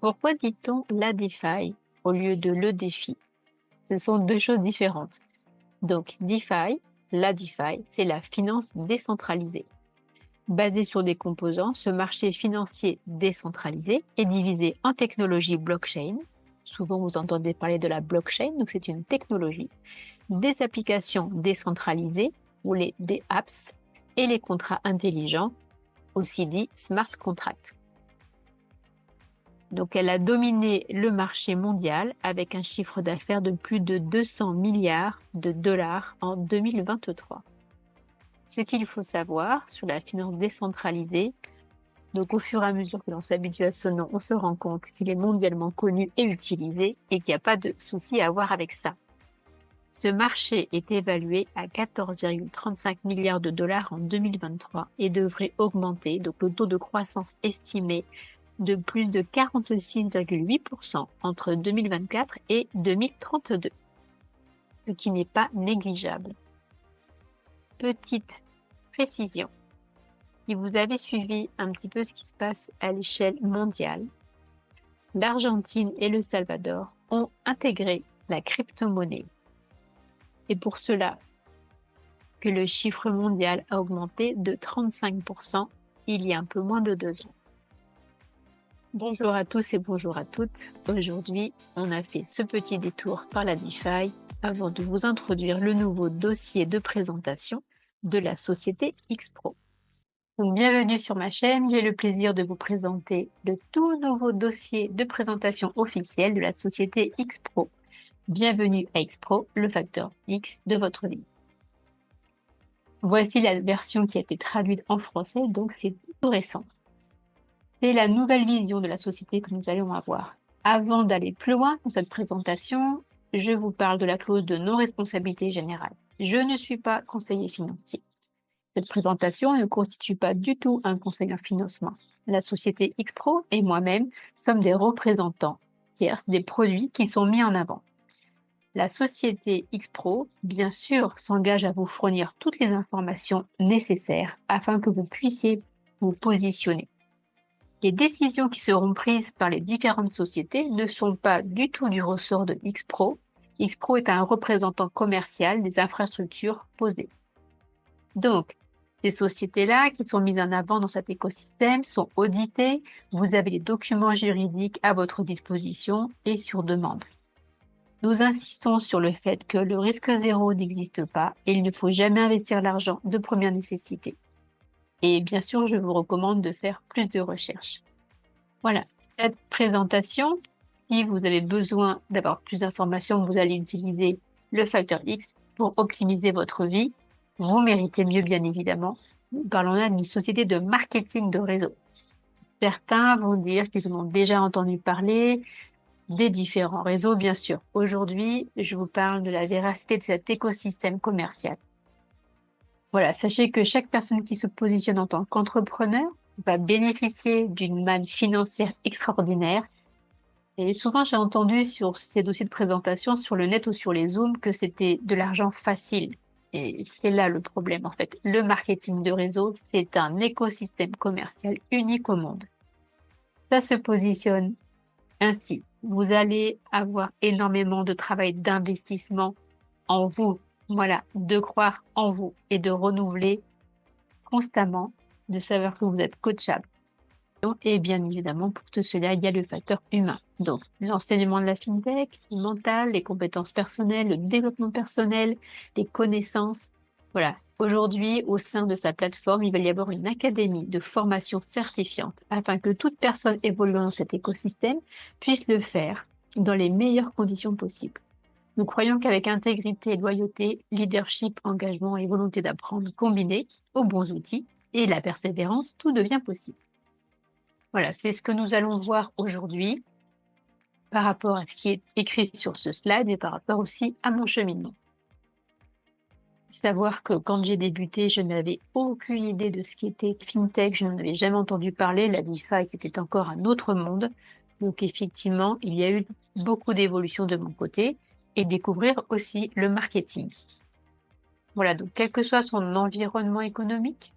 Pourquoi dit-on la DeFi au lieu de le défi? Ce sont deux choses différentes. Donc, DeFi, la DeFi, c'est la finance décentralisée. Basé sur des composants, ce marché financier décentralisé est divisé en technologies blockchain. Souvent, vous entendez parler de la blockchain, donc c'est une technologie, des applications décentralisées, ou les DApps, et les contrats intelligents, aussi dit smart contracts. Donc, elle a dominé le marché mondial avec un chiffre d'affaires de plus de 200 milliards de dollars en 2023. Ce qu'il faut savoir sur la finance décentralisée, donc au fur et à mesure que l'on s'habitue à ce nom, on se rend compte qu'il est mondialement connu et utilisé et qu'il n'y a pas de souci à avoir avec ça. Ce marché est évalué à 14,35 milliards de dollars en 2023 et devrait augmenter, donc le taux de croissance estimé de plus de 46,8% entre 2024 et 2032, ce qui n'est pas négligeable. Petite précision, si vous avez suivi un petit peu ce qui se passe à l'échelle mondiale, l'Argentine et le Salvador ont intégré la crypto-monnaie. Et pour cela, que le chiffre mondial a augmenté de 35% il y a un peu moins de 2 ans. Bonjour à tous et bonjour à toutes. Aujourd'hui, on a fait ce petit détour par la DeFi avant de vous introduire le nouveau dossier de présentation de la société X-Pro. Donc, bienvenue sur ma chaîne. J'ai le plaisir de vous présenter le tout nouveau dossier de présentation officiel de la société X-Pro. Bienvenue à X-Pro, le facteur X de votre vie. Voici la version qui a été traduite en français, donc c'est tout récent. C'est la nouvelle vision de la société que nous allons avoir. Avant d'aller plus loin dans cette présentation, je vous parle de la clause de non-responsabilité générale. Je ne suis pas conseiller financier. Cette présentation ne constitue pas du tout un conseil en financement. La société X-Pro et moi-même sommes des représentants tierces des produits qui sont mis en avant. La société X-Pro, bien sûr, s'engage à vous fournir toutes les informations nécessaires afin que vous puissiez vous positionner. Les décisions qui seront prises par les différentes sociétés ne sont pas du tout du ressort de X-Pro. X-Pro est un représentant commercial des infrastructures posées. Donc, ces sociétés-là qui sont mises en avant dans cet écosystème sont auditées. Vous avez les documents juridiques à votre disposition et sur demande. Nous insistons sur le fait que le risque zéro n'existe pas et il ne faut jamais investir l'argent de première nécessité. Et bien sûr, je vous recommande de faire plus de recherches. Voilà, cette présentation, si vous avez besoin d'avoir plus d'informations, vous allez utiliser le facteur X pour optimiser votre vie. Vous méritez mieux, bien évidemment. Nous parlons là d'une société de marketing de réseau. Certains vont dire qu'ils en ont déjà entendu parler des différents réseaux, bien sûr. Aujourd'hui, je vous parle de la véracité de cet écosystème commercial. Voilà, sachez que chaque personne qui se positionne en tant qu'entrepreneur va bénéficier d'une manne financière extraordinaire. Et souvent, j'ai entendu sur ces dossiers de présentation, sur le net ou sur les Zooms, que c'était de l'argent facile. Et c'est là le problème, en fait. Le marketing de réseau, c'est un écosystème commercial unique au monde. Ça se positionne ainsi. Vous allez avoir énormément de travail d'investissement en vous. Voilà, de croire en vous et de renouveler constamment, de savoir que vous êtes coachable. Et bien évidemment, pour tout cela, il y a le facteur humain. Donc, l'enseignement de la fintech, le mental, les compétences personnelles, le développement personnel, les connaissances. Voilà. Aujourd'hui, au sein de sa plateforme, il va y avoir une académie de formation certifiante afin que toute personne évoluant dans cet écosystème puisse le faire dans les meilleures conditions possibles. Nous croyons qu'avec intégrité, loyauté, leadership, engagement et volonté d'apprendre combinés aux bons outils et la persévérance, tout devient possible. Voilà, c'est ce que nous allons voir aujourd'hui par rapport à ce qui est écrit sur ce slide et par rapport aussi à mon cheminement. Savoir que quand j'ai débuté, je n'avais aucune idée de ce qui était fintech, je n'en avais jamais entendu parler. La DeFi, c'était encore un autre monde. Donc effectivement, il y a eu beaucoup d'évolutions de mon côté et découvrir aussi le marketing. Voilà, donc quel que soit son environnement économique,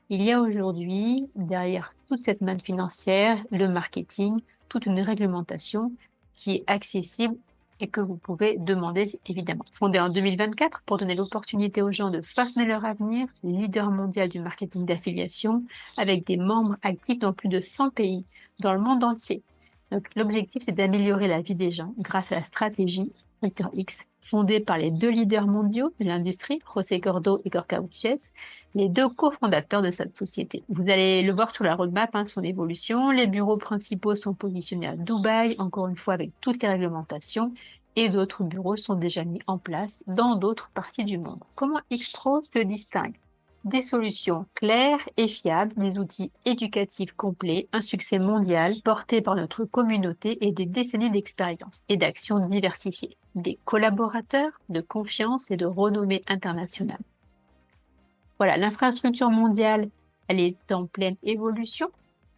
il y a aujourd'hui, derrière toute cette manne financière, le marketing, toute une réglementation qui est accessible et que vous pouvez demander évidemment. Fondé en 2024 pour donner l'opportunité aux gens de façonner leur avenir, leader mondial du marketing d'affiliation avec des membres actifs dans plus de 100 pays dans le monde entier. Donc l'objectif c'est d'améliorer la vie des gens grâce à la stratégie Factor X fondée par les deux leaders mondiaux de l'industrie, José Gordo et Gorka Uches, les deux cofondateurs de cette société. Vous allez le voir sur la roadmap, son évolution. Les bureaux principaux sont positionnés à Dubaï, encore une fois avec toutes les réglementations, et d'autres bureaux sont déjà mis en place dans d'autres parties du monde. Comment Xpro se distingue? Des solutions claires et fiables, des outils éducatifs complets, un succès mondial porté par notre communauté et des décennies d'expérience et d'actions diversifiées, des collaborateurs de confiance et de renommée internationale. Voilà, l'infrastructure mondiale, elle est en pleine évolution,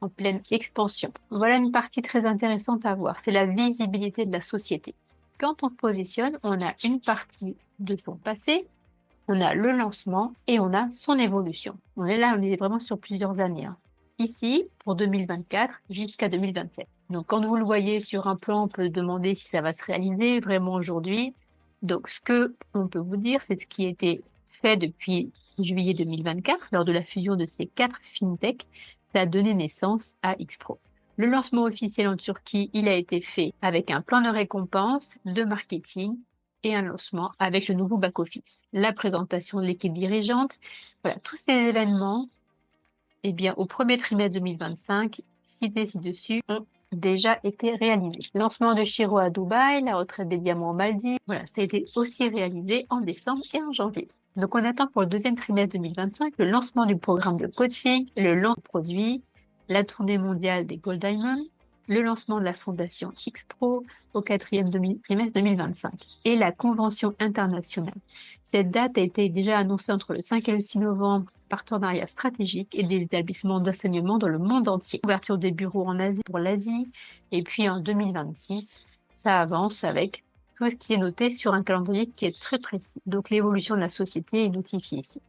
en pleine expansion. Voilà une partie très intéressante à voir, c'est la visibilité de la société. Quand on se positionne, on a une partie de son passé, on a le lancement et on a son évolution. On est vraiment sur plusieurs années. Ici, pour 2024 jusqu'à 2027. Donc, quand vous le voyez sur un plan, on peut demander si ça va se réaliser vraiment aujourd'hui. Donc, ce que on peut vous dire, c'est ce qui a été fait depuis juillet 2024, lors de la fusion de ces 4 fintechs, ça a donné naissance à Xpro. Le lancement officiel en Turquie, il a été fait avec un plan de récompense, de marketing, et un lancement avec le nouveau back-office, la présentation de l'équipe dirigeante. Voilà, tous ces événements, au premier trimestre 2025, cités ci-dessus, ont déjà été réalisés. Lancement de Shiro à Dubaï, la retraite des diamants aux Maldives, voilà, ça a été aussi réalisé en décembre et en janvier. Donc on attend pour le deuxième trimestre 2025 le lancement du programme de coaching, le lancement de produits, la tournée mondiale des Gold Diamonds, le lancement de la fondation Xpro au quatrième trimestre 2025 et la convention internationale. Cette date a été déjà annoncée entre le 5 et le 6 novembre, partenariat stratégique et des établissements d'enseignement dans le monde entier. Ouverture des bureaux en Asie pour l'Asie et puis en 2026, ça avance avec tout ce qui est noté sur un calendrier qui est très précis. Donc l'évolution de la société est notifiée ici.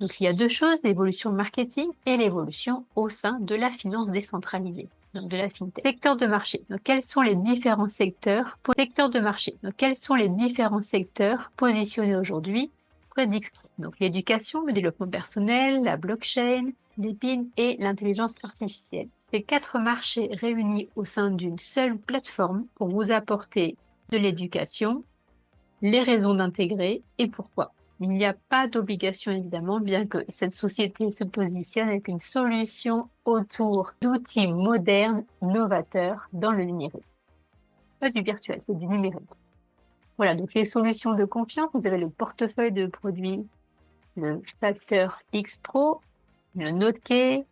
Donc il y a deux choses, l'évolution marketing et l'évolution au sein de la finance décentralisée, donc de la fintech. Secteur de marché. Donc quels sont les différents secteurs de marché. Donc quels sont les différents secteurs positionnés aujourd'hui près d'Xpro. Donc l'éducation, le développement personnel, la blockchain, les PIN et l'intelligence artificielle. Ces 4 marchés réunis au sein d'une seule plateforme pour vous apporter de l'éducation, les raisons d'intégrer et pourquoi. Il n'y a pas d'obligation évidemment, bien que cette société se positionne avec une solution autour d'outils modernes, novateurs dans le numérique. Pas du virtuel, c'est du numérique. Voilà, donc les solutions de confiance, vous avez le portefeuille de produits, le facteur Xpro, le Notekey.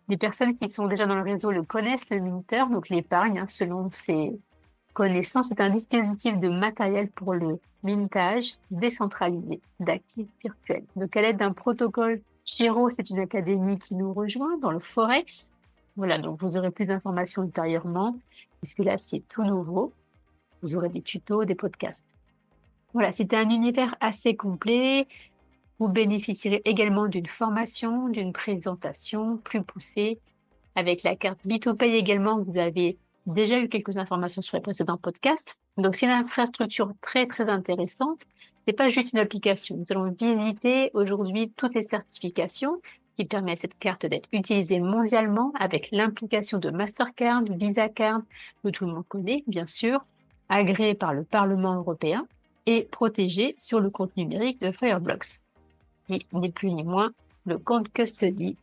Les personnes qui sont déjà dans le réseau le connaissent, le Minter, donc l'épargne, selon ses connaissances, c'est un dispositif de matériel pour le mintage décentralisé d'actifs virtuels. Donc à l'aide d'un protocole, Shiro, c'est une académie qui nous rejoint dans le Forex. Voilà, donc vous aurez plus d'informations ultérieurement, puisque là c'est tout nouveau. Vous aurez des tutos, des podcasts. Voilà, c'est un univers assez complet. Vous bénéficierez également d'une formation, d'une présentation plus poussée. Avec la carte B2Pay également, vous avez déjà eu quelques informations sur les précédents podcasts. Donc, c'est une infrastructure très, très intéressante. C'est pas juste une application. Nous allons visiter aujourd'hui toutes les certifications qui permettent à cette carte d'être utilisée mondialement avec l'implication de Mastercard, Visa Card, que tout le monde connaît, bien sûr, agréée par le Parlement européen et protégée sur le compte numérique de Fireblocks, qui n'est plus ni moins le compte custody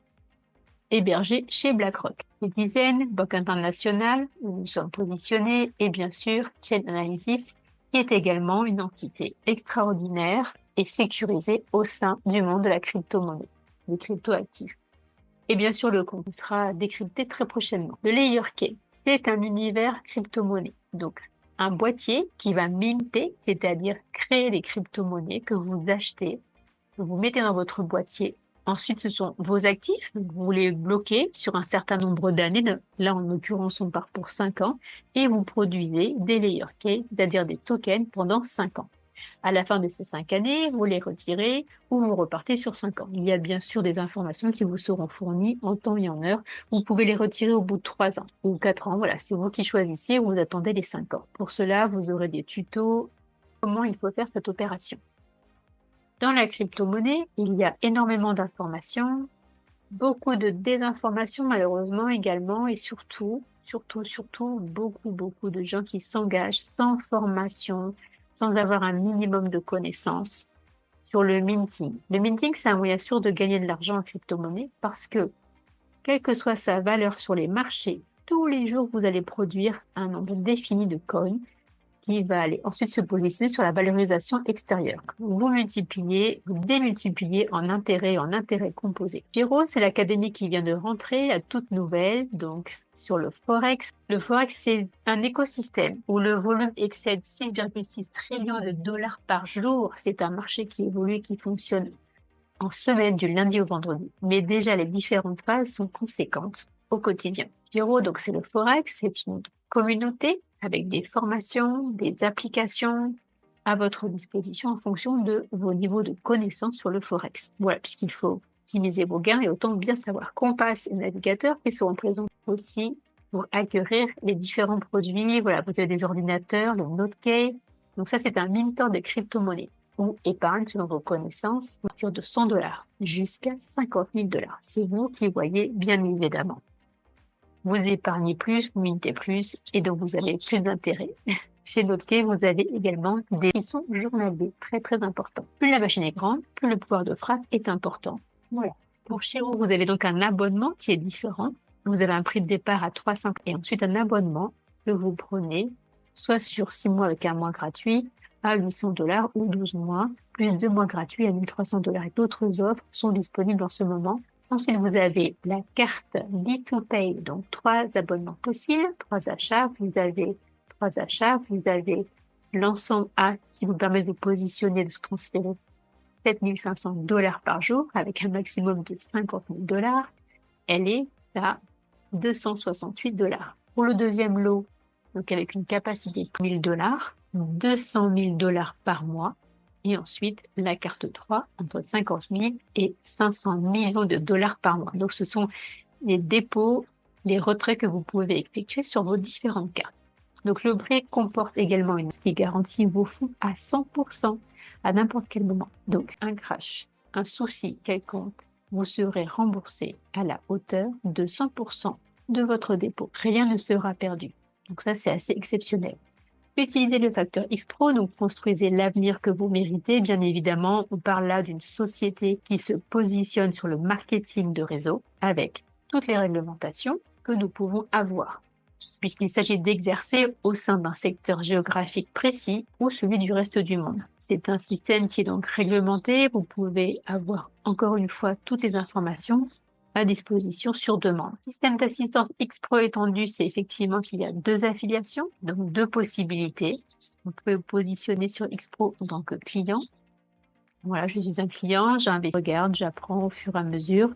hébergé chez BlackRock. Citizen, Banque internationale, où nous sommes positionnés, et bien sûr, Chain Analysis, qui est également une entité extraordinaire et sécurisée au sein du monde de la crypto-monnaie, des crypto-actifs. Et bien sûr, le compte sera décrypté très prochainement. Le Layer Cake, c'est un univers crypto-monnaie. Donc, un boîtier qui va minter, c'est-à-dire créer des crypto-monnaies que vous achetez, que vous mettez dans votre boîtier. Ensuite, ce sont vos actifs. Donc, vous les bloquez sur un certain nombre d'années. Là, en l'occurrence, on part pour 5 ans. Et vous produisez des layer cake, c'est-à-dire des tokens pendant 5 ans. À la fin de ces 5 années, vous les retirez ou vous repartez sur 5 ans. Il y a bien sûr des informations qui vous seront fournies en temps et en heure. Vous pouvez les retirer au bout de 3 ans ou 4 ans. Voilà, c'est vous qui choisissez ou vous attendez les 5 ans. Pour cela, vous aurez des tutos comment il faut faire cette opération. Dans la crypto-monnaie, il y a énormément d'informations, beaucoup de désinformation malheureusement également et surtout, beaucoup de gens qui s'engagent sans formation, sans avoir un minimum de connaissances sur le minting. Le minting, c'est un moyen sûr de gagner de l'argent en crypto-monnaie parce que, quelle que soit sa valeur sur les marchés, tous les jours, vous allez produire un nombre défini de coins qui va aller ensuite se positionner sur la valorisation extérieure. Vous multipliez, vous démultipliez en intérêt composé. Giro, c'est l'académie qui vient de rentrer, à toute nouvelle, donc sur le Forex. Le Forex, c'est un écosystème où le volume excède 6,6 trillions de dollars par jour. C'est un marché qui évolue, qui fonctionne en semaine du lundi au vendredi. Mais déjà, les différentes phases sont conséquentes au quotidien. Giro, donc c'est le Forex, c'est une communauté avec des formations, des applications à votre disposition en fonction de vos niveaux de connaissances sur le Forex. Voilà, puisqu'il faut optimiser vos gains et autant bien savoir. Compass et navigateurs qui seront présents aussi pour acquérir les différents produits. Voilà, vous avez des ordinateurs, le Notekey. Donc ça, c'est un minter de crypto-monnaie ou épargne selon vos connaissances à partir de 100 dollars jusqu'à 50 000 dollars. C'est vous qui voyez, bien évidemment. Vous épargnez plus, vous mintez plus, et donc vous avez plus d'intérêt. Chez Notekey, vous avez également des frissons journaliers très très importants. Plus la machine est grande, plus le pouvoir de frappe est important. Voilà. Pour Chiro, vous avez donc un abonnement qui est différent. Vous avez un prix de départ à 300 et ensuite un abonnement que vous prenez soit sur 6 mois avec un mois gratuit à 800 dollars ou 12 mois, plus 2 mois gratuits à 1300 dollars. Et d'autres offres sont disponibles en ce moment. Ensuite, vous avez la carte B2Pay, donc 3 abonnements possibles, 3 achats. Vous avez l'ensemble A qui vous permet de vous positionner, de se transférer 7500 dollars par jour avec un maximum de 50 000 dollars. Elle est à 268 dollars. Pour le deuxième lot, donc avec une capacité de 1000 dollars, 200 000 dollars par mois. Et ensuite, la carte 3, entre 50 000 et 500 millions de dollars par mois. Donc, ce sont les dépôts, les retraits que vous pouvez effectuer sur vos différentes cartes. Donc, le prêt comporte également une qui garantit vos fonds à 100% à n'importe quel moment. Donc, un crash, un souci quelconque, vous serez remboursé à la hauteur de 100% de votre dépôt. Rien ne sera perdu. Donc, ça, c'est assez exceptionnel. Utilisez le facteur X-Pro, donc construisez l'avenir que vous méritez. Bien évidemment, on parle là d'une société qui se positionne sur le marketing de réseau avec toutes les réglementations que nous pouvons avoir, puisqu'il s'agit d'exercer au sein d'un secteur géographique précis ou celui du reste du monde. C'est un système qui est donc réglementé. Vous pouvez avoir encore une fois toutes les informations à disposition sur demande. Système d'assistance X-Pro étendu, c'est effectivement qu'il y a 2 affiliations, donc 2 possibilités. Vous pouvez vous positionner sur X-Pro en tant que client. Voilà, je suis un client, j'investis, regarde, j'apprends au fur et à mesure.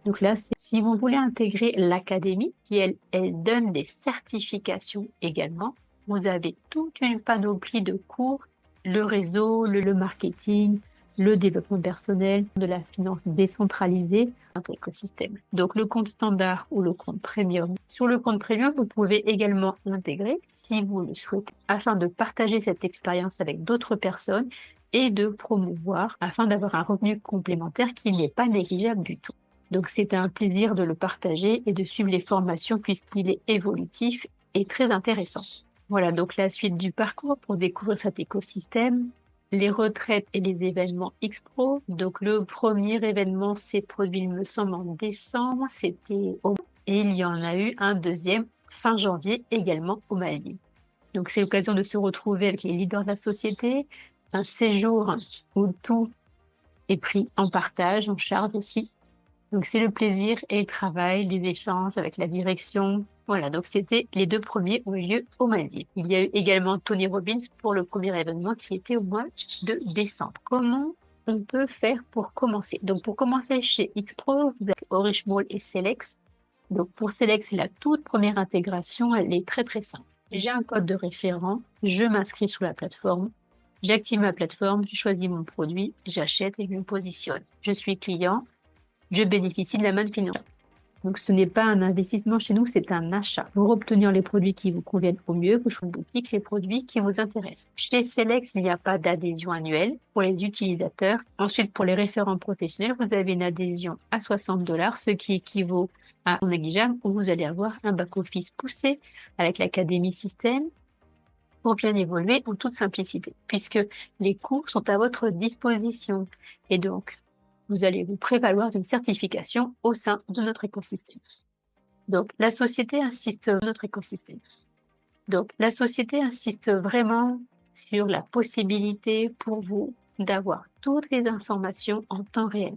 Donc là, si vous voulez intégrer l'académie, qui elle donne des certifications également, vous avez toute une panoplie de cours, le réseau, le marketing, le développement personnel, de la finance décentralisée, un écosystème. Donc le compte standard ou le compte premium. Sur le compte premium, vous pouvez également l'intégrer si vous le souhaitez, afin de partager cette expérience avec d'autres personnes et de promouvoir, afin d'avoir un revenu complémentaire qui n'est pas négligeable du tout. Donc c'est un plaisir de le partager et de suivre les formations puisqu'il est évolutif et très intéressant. Voilà donc la suite du parcours pour découvrir cet écosystème. Les retraites et les événements X-Pro. Donc le premier événement s'est produit, il me semble, en décembre, c'était au et il y en a eu un deuxième fin janvier également aux Maldives. Donc c'est l'occasion de se retrouver avec les leaders de la société, un séjour où tout est pris en partage, en charge aussi. Donc c'est le plaisir et le travail, les échanges avec la direction. Voilà, donc c'était les 2 premiers ont eu lieu aux Maldives. Il y a eu également Tony Robbins pour le premier événement qui était au mois de décembre. Comment on peut faire pour commencer? Donc pour commencer chez X-Pro, vous avez Orishmall et Selex. Donc pour Selex, c'est la toute première intégration, elle est très très simple. J'ai un code de référent, je m'inscris sur la plateforme J'active ma plateforme, je choisis mon produit, j'achète et je me positionne. Je suis client, je bénéficie de la manne financière. Donc, ce n'est pas un investissement chez nous, c'est un achat. Pour obtenir les produits qui vous conviennent au mieux, vous choisissez en boutique les produits qui vous intéressent. Chez Selex, il n'y a pas d'adhésion annuelle pour les utilisateurs. Ensuite, pour les référents professionnels, vous avez une adhésion à 60 $, ce qui équivaut à non négligeable, où vous allez avoir un back-office poussé avec l'Académie Système pour bien évoluer en toute simplicité, puisque les coûts sont à votre disposition. Et donc, vous allez vous prévaloir d'une certification au sein de notre écosystème. Donc, la société insiste sur notre écosystème. Donc, la société insiste vraiment sur la possibilité pour vous d'avoir toutes les informations en temps réel.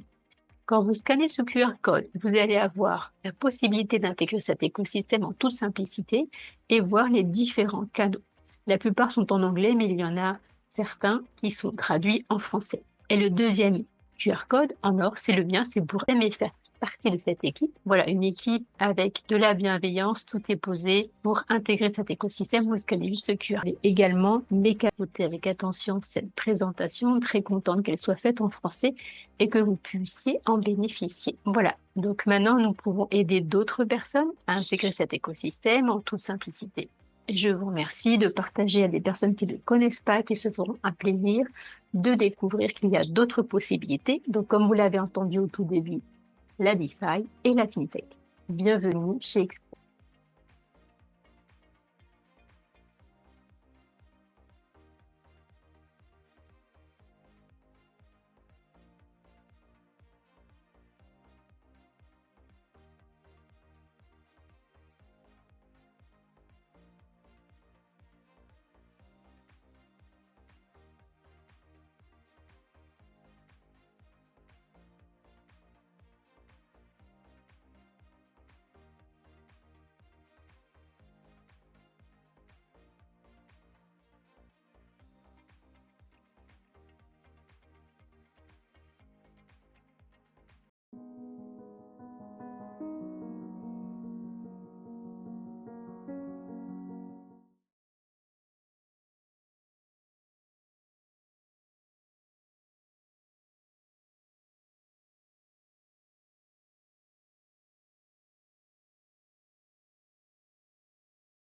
Quand vous scannez ce QR code, vous allez avoir la possibilité d'intégrer cet écosystème en toute simplicité et voir les différents canaux. La plupart sont en anglais, mais il y en a certains qui sont traduits en français. Et le deuxième QR code en or, c'est le mien, c'est pour aimer faire partie de cette équipe. Voilà, une équipe avec de la bienveillance, tout est posé pour intégrer cet écosystème. Vous scannez juste le QR. Et également, écoutez avec attention cette présentation, très contente qu'elle soit faite en français et que vous puissiez en bénéficier. Voilà, donc maintenant, nous pouvons aider d'autres personnes à intégrer cet écosystème en toute simplicité. Je vous remercie de partager à des personnes qui ne connaissent pas, qui se feront un plaisir de découvrir qu'il y a d'autres possibilités. Donc, comme vous l'avez entendu au tout début, la DeFi et la FinTech. Bienvenue chez Expo.